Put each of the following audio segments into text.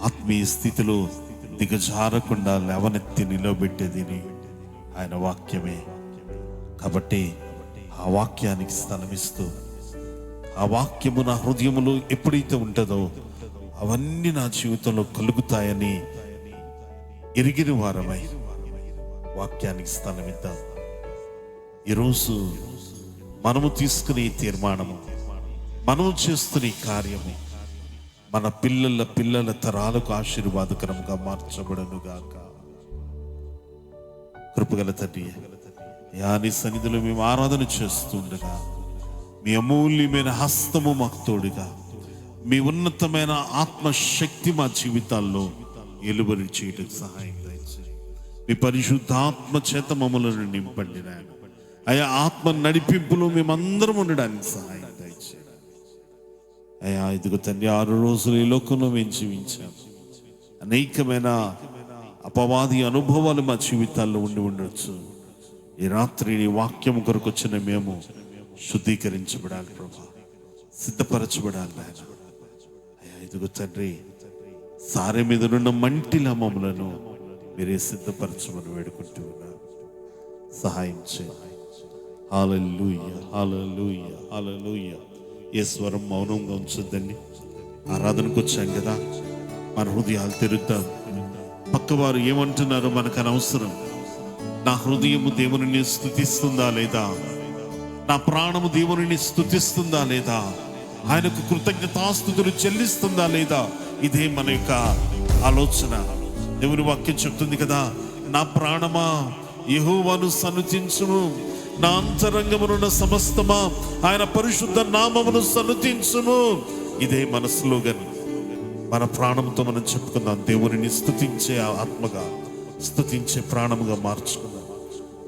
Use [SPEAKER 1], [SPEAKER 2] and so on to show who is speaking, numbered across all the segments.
[SPEAKER 1] ఆత్మీయ స్థితిలో దిగజారకుండా లేవనెత్తి నిలబెట్టేది ఆయన వాక్యమే. కాబట్టి ఆ వాక్యానికి స్థలమిస్తూ, ఆ వాక్యము నా హృదయములో ఎప్పుడైతే ఉంటుందో అవన్నీ నా జీవితంలో కలుగుతాయని ఎరిగిన వారమై వాక్యానికి స్థలమిద్దాం. ఈరోజు మనము తీసుకునే తీర్మానము, మనము చేస్తున్న కార్యము మన పిల్లల తరాలకు ఆశీర్వాదకరంగా మార్చబడనుగాక. కృపగల తండ్రి, నీ సన్నిధిలో మేము ఆరాధన చేస్తుండగా మీ అమూల్యమైన హస్తము మాకు తోడుగా, మీ ఉన్నతమైన ఆత్మశక్తి మా జీవితాల్లో ఎలుబడి చేయడం సహాయం దయచేయండి. మీ పరిశుద్ధాత్మ చేత మమ్మలను నింపండి నాయన. అయా ఆత్మ నడిపింపులో మేమందరం ఉండడానికి సహాయం దయచేయండి. అయా ఇదిగో తండ్రి, 6 రోజులు ఈ లోకంలో మేము జీవించాం. అనేకమైన అపవాది అనుభవాలు మా జీవితాల్లో ఉండి ఉండొచ్చు. ఈ రాత్రి నీ వాక్యం కొరకు వచ్చిన మేము శుద్ధీకరించబడాలి ప్రభా, సిద్ధపరచబడాలి నాయన. అయ్యా ఇదిగో తండ్రి, సారె మీద ఉన్న మంటిలా మమ్మలను మీరే సిద్ధపరచమని వేడుకుంటూ ఉన్నా. సహాయం చేయండి. హల్లెలూయా, హల్లెలూయా, హల్లెలూయా. ఏ స్వరం మౌనంగా ఉంచొద్దండి. ఆరాధనకు వచ్చాం కదా, మన హృదయాలు తెరుద్దాం. పక్కవారు ఏమంటున్నారో మనకు అనవసరం. నా హృదయము దేవుని స్తుతిస్తుందా లేదా, నా ప్రాణము దేవుని స్తుతిస్తుందా లేదా, ఆయనకు కృతజ్ఞతాస్తుతులు చెల్లిస్తుందా లేదా, ఇదే మన యొక్క ఆలోచన. దేవుని వాక్యం చెప్తుంది కదా, నా ప్రాణమా యెహోవాను సన్నుతించుము, నా అంతరంగమునున్న సమస్తమా ఆయన పరిశుద్ధ నామమును సన్నుతించుము. ఇదే మన స్లోగన్. మన ప్రాణంతో మనం చెప్పుకుందాం, దేవుని స్తుతించే ఆత్మగా, స్తుతించే ప్రాణముగా మార్చుకుందాం.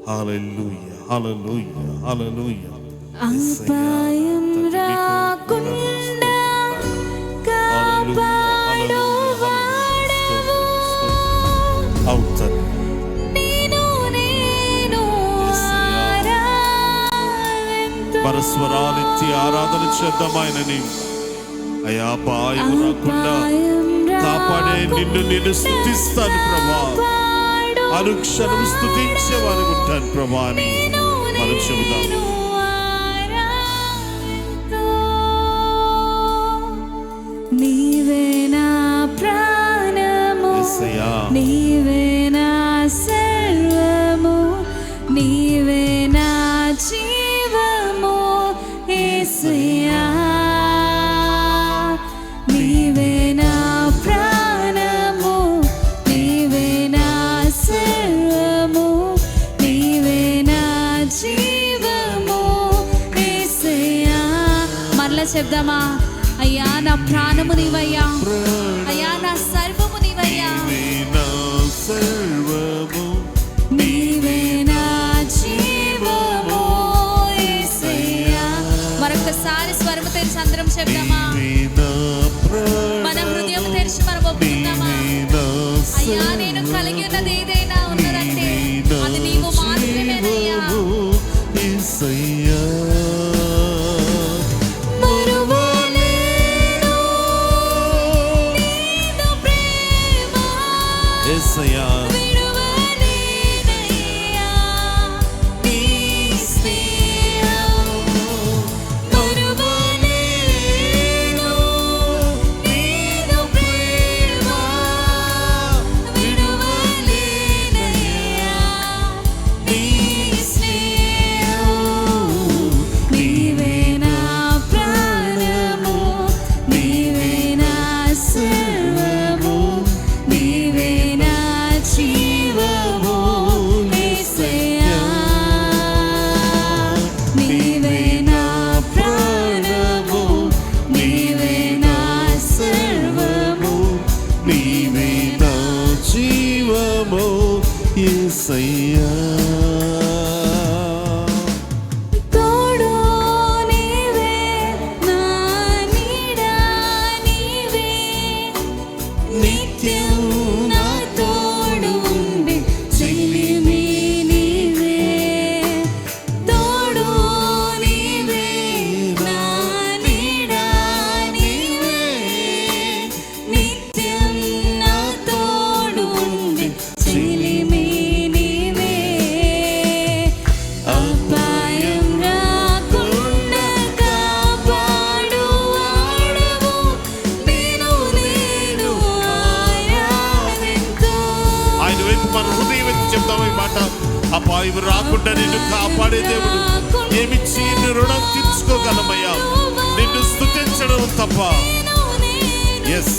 [SPEAKER 1] హల్లెలూయా, హల్లెలూయా, హల్లెలూయా.
[SPEAKER 2] అపాయం రాకుండా కాపాడు వాడవు, నిన్ను నేను ఆరాధింతును.
[SPEAKER 1] పరస్వరాలెత్తి ఆరాధన చేద్దాం ఆయనని. అయా అపాయం రాకుండా కాపాడే నిన్ను నేను స్తుతిస్తాను ప్రభా, అనుక్షణం స్తుతించేవారు ఉంటాను ప్రభా అని మనం చెబుదాం.
[SPEAKER 2] నీవే నా ప్రాణము, నీవే నా సర్వము, నీవే నా జీవము యేసయ్యా. నీవే నా ప్రాణము, నీవే నా సర్వము, నీవే నా జీవము యేసయ్యా. మరలా చెప్దామా? అయ్యా నా ప్రాణము నీవయ్యా, అయ్యా నా సర్వము నీవయ్యా, నీవే నా జీవము యేసయ్యా. మరొకసారి స్వరము తెరిచి అందరం చెప్దామా? మన హృదయం తెరిచి మనం ఒప్పుకుందామా? అయ్యా నేను కలిగి ఉన్నది ఏదైనా ఉన్నదంటే అది నీవు మాత్రమేనయ్యా.
[SPEAKER 1] యేసయ్యా
[SPEAKER 2] నిత్యం
[SPEAKER 1] చెప్తాము ఈ మాట. అపాయం రాకుండా నిన్ను కాపాడే దేవుడు. ఏమిచ్చి నీ రుణం తీర్చుకోగలమయ్యా? నిన్ను స్తుతించడం తప్ప. ఎస్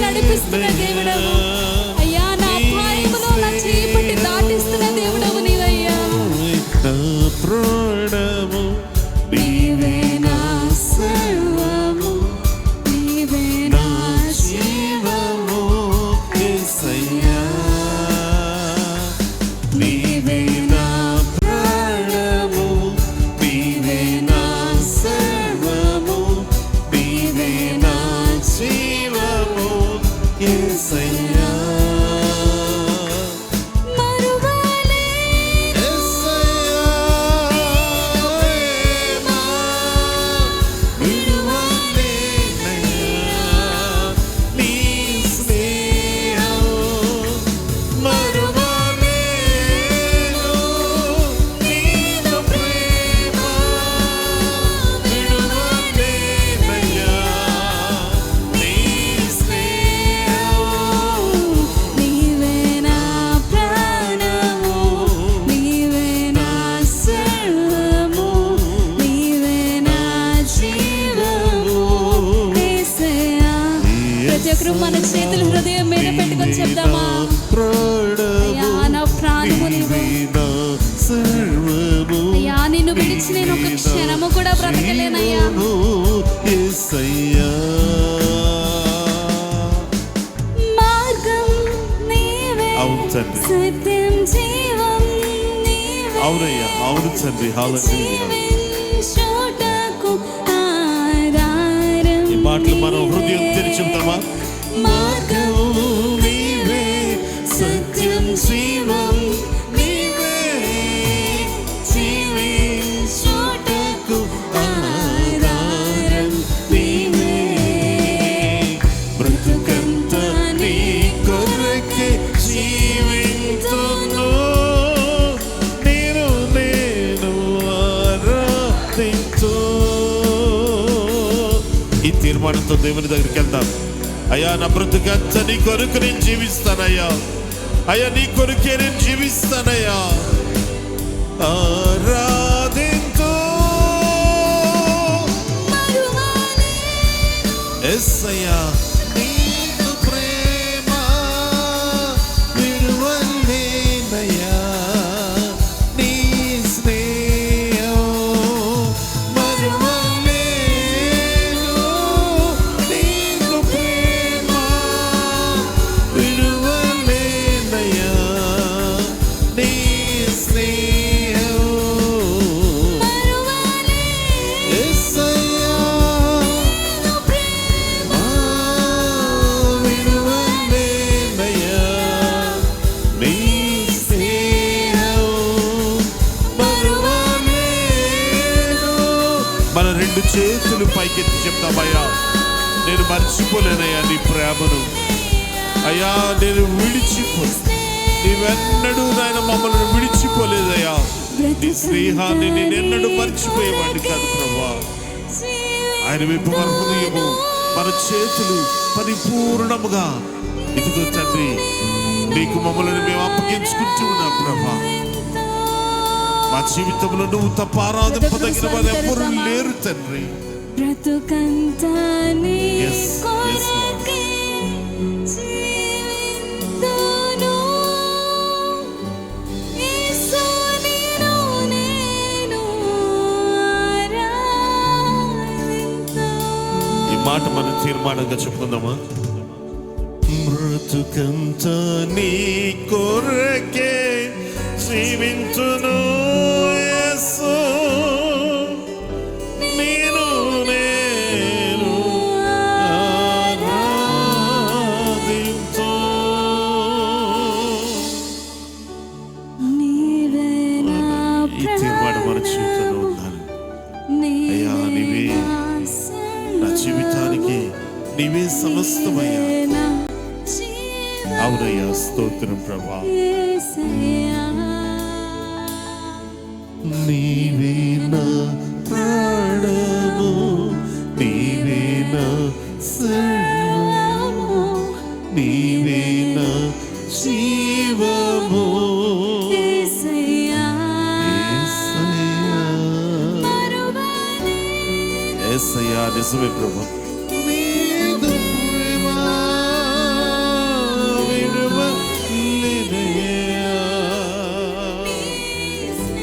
[SPEAKER 2] నడిపిస్తున్న దేవుడవు అయ్యా, నా అపాయములో నా చేయి పట్టి దాటిస్తున్న దేవుడవు నీవయ్యా.
[SPEAKER 1] ప్రాణము
[SPEAKER 2] నీవే నా సర్వము, నీవే నా జీవము యేసయ్యా. నీవే నా ప్రాణము, నీవే నా సర్వము, నీవే నా జీవము యేసయ్యా. మన చేతులు హృదయం మీద పెట్టుకొని చెప్దామా? అయ్యా, నా ప్రాణము నీవే. అయ్యా, నిన్ను విడిచి నేను ఒక క్షణము కూడా బ్రతకలేనయ్యా. మార్గం నీవే, సత్యం జీవం నీవే.
[SPEAKER 1] అవునయ్యా, అవును తండ్రి. ఈ మాటలు మనం హృదయం తెరిచి చెప్తామా?
[SPEAKER 2] మార్గం నీవే, సత్యం జీవం నీవే, జీవించుటకు ఆధారం నీవే. బ్రతుకంతా నీ కొరకే జీవింతును,
[SPEAKER 1] నేను ఆరాధించు. ఈ తీర్మానంతో దేవుని దగ్గరికి వెళ్తాం. అయ్యా, నా బ్రతుకంతా నీ కొరకు నేను జీవిస్తానయ్యా. అయ్యా, నీ కొరకే నేను జీవిస్తానయ్యా. ఆరాధించు యేసయ్యా. నీకు ప్రేమ విడువలేనయ్యా, నీ స్నేహం మరువలేను. నీకు ప్రేమ విడువలేనయ్యా, నీ స్నేహం యేసయ్యా. మన రెండు చేతులు పైకెత్తి చెప్తామయ్యా, నేను మర్చిపోలేనయ్యా నీ ప్రేమను. అయ్యా, నేను నీవెన్నడూ నాయన మమ్మల్ని విడిచిపోలేదయ్యా. నీ స్నేహాన్ని నేనెన్నడూ మర్చిపోయేవాడిని కాదు ప్రభా. ఆయన వైపు మన హృదయము, మన చేతులు పరిపూర్ణముగా ఇదిగో తండ్రి, నీకు మమ్మల్ని మేము అప్పగించుకుంటూ ఉన్నాం ప్రభా. మా జీవితంలో నువ్వు తప్ప ఆరాధింపదగిన వారు ఎవ్వరూ లేరు తండ్రి.
[SPEAKER 2] బ్రతుకంతా నీ కొరకే జీవింతును, యేసు నిన్ను నేను ఆరాధింతును.
[SPEAKER 1] మాట మనం తీర్మానంగా చెప్పుకుందామా? బ్రతుకంత నీ కొరకే జీవించును యేసు, నేను ఆరాధించు. ఈ తీర్మానం మన జీవితంలో ఉండాలి. అయ్యా, నీవే నా జీవితానికి నీవే సమస్తమయ్యా. అవునయ్యా, స్తోత్రం ప్రభా. నీవే నా ప్రాణము, నీవే నా సర్వము, నీవే నా జీవము. యేసయ్యా, నిజమే ప్రభా.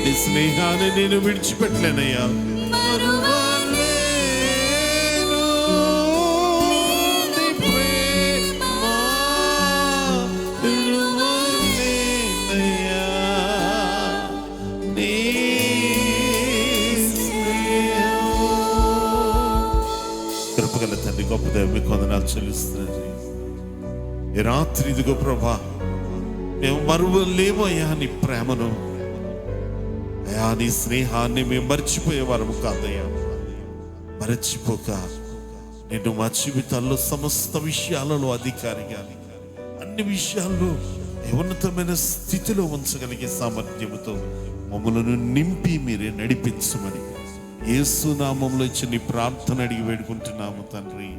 [SPEAKER 1] నీ స్నేహాన్ని నేను విడిచిపెట్టలేనయ్యా. కృపగల తండ్రి, గొప్ప దేవ, మీకు వందనాలు చెల్లిస్తున్నాను. ఈ రాత్రి ఇదిగో ప్రభా, మేము మరువలేమయ్యా నీ ప్రేమను. అయ్యా, నీ స్నేహాన్ని మేము మర్చిపోయే వారము కాదయ్యా. మరచిపోక నిన్ను మా జీవితాల్లో సమస్త విషయాలలో అధికారిగా, అన్ని విషయాల్లో ఉన్నతమైన స్థితిలో ఉంచగలిగే సామర్థ్యముతో మమ్మలను నింపి మీరే నడిపించమని యేసు నామములో ఇచ్చి నీ ప్రార్థన అడిగి వేడుకుంటున్నాము తండ్రి.